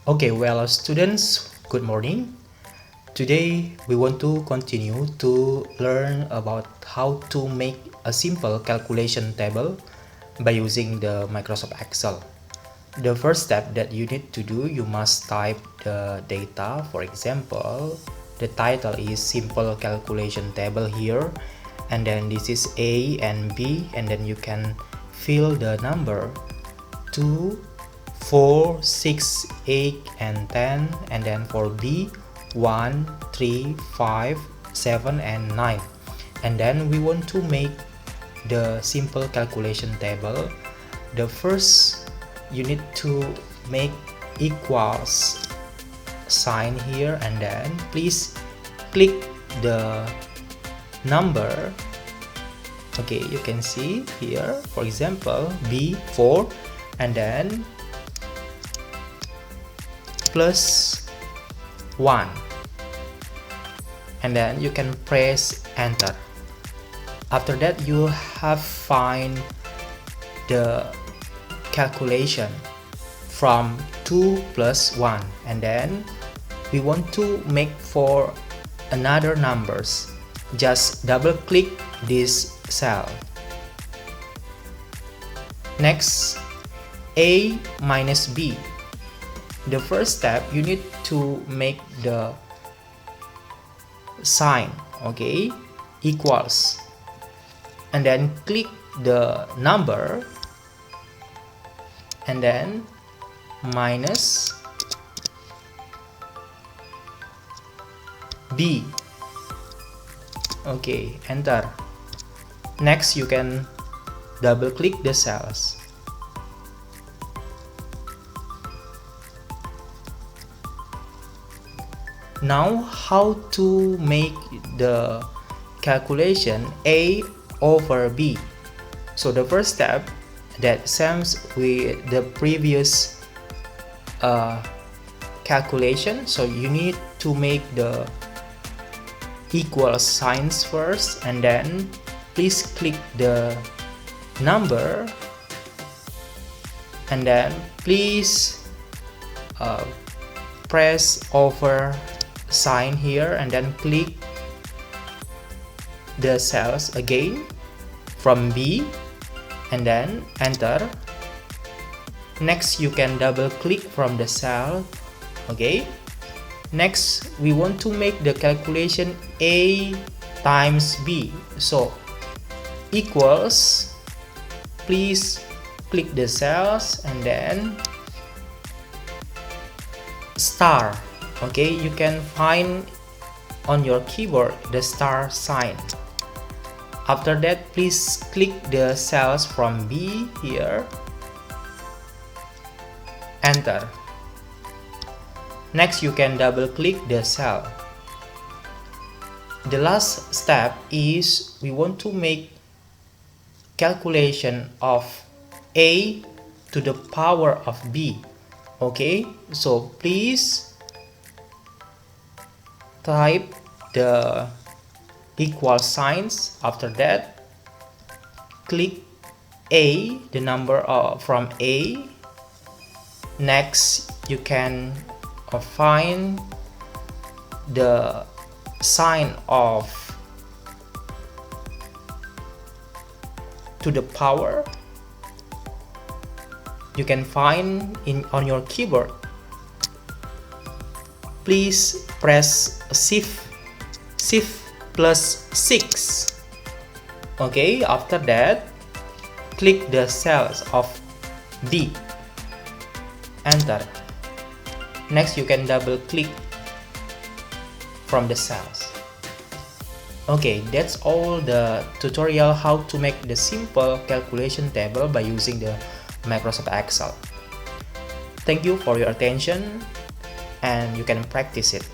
Okay, well, students, good morning. Today we want to continue to learn about how to make a simple calculation table by using the Microsoft Excel. The first step that you need to do, you must type the data. For example, the title is simple calculation table here, and then this is A and B, and then you can fill the number 2, 4, 6, 8, and 10, and then for B 1, 3, 5, 7, and 9. And then we want to make the simple calculation table. The first, you need to make equals sign here, and then please click the number. Okay, you can see here, for example, B4, and then plus 1, and then you can press enter. After that, you have find the calculation from 2 plus 1, and then we want to make for another numbers. Just double click this cell. Next, A minus B. The first step, you need to make the sign, okay, equals, and then click the number, and then minus B. Okay, enter. Next, you can double click the cells. Now, how to make the calculation A over B? So the first step, that same with the previous calculation. So you need to make the equal signs first, and then please click the number, and then please press over sign here, and then click the cells again from B, and then enter. Next, you can double click from the cell. Okay, next we want to make the calculation A times B. So equals, please click the cells, and then star. Okay, you can find on your keyboard the star sign. After that, please click the cells from B here, enter. Next, you can double click the cell. The last step is we want to make calculation of A to the power of B. Okay, so please type the equal signs. After that, click A, the number from A. Next, you can find the sign of to the power. You can find on your keyboard. Please press shift plus 6. Okay, after that, click the cells of B, enter. Next, you can double click from the cells. Okay, that's all the tutorial how to make the simple calculation table by using the Microsoft Excel. Thank you for your attention, and you can practice it.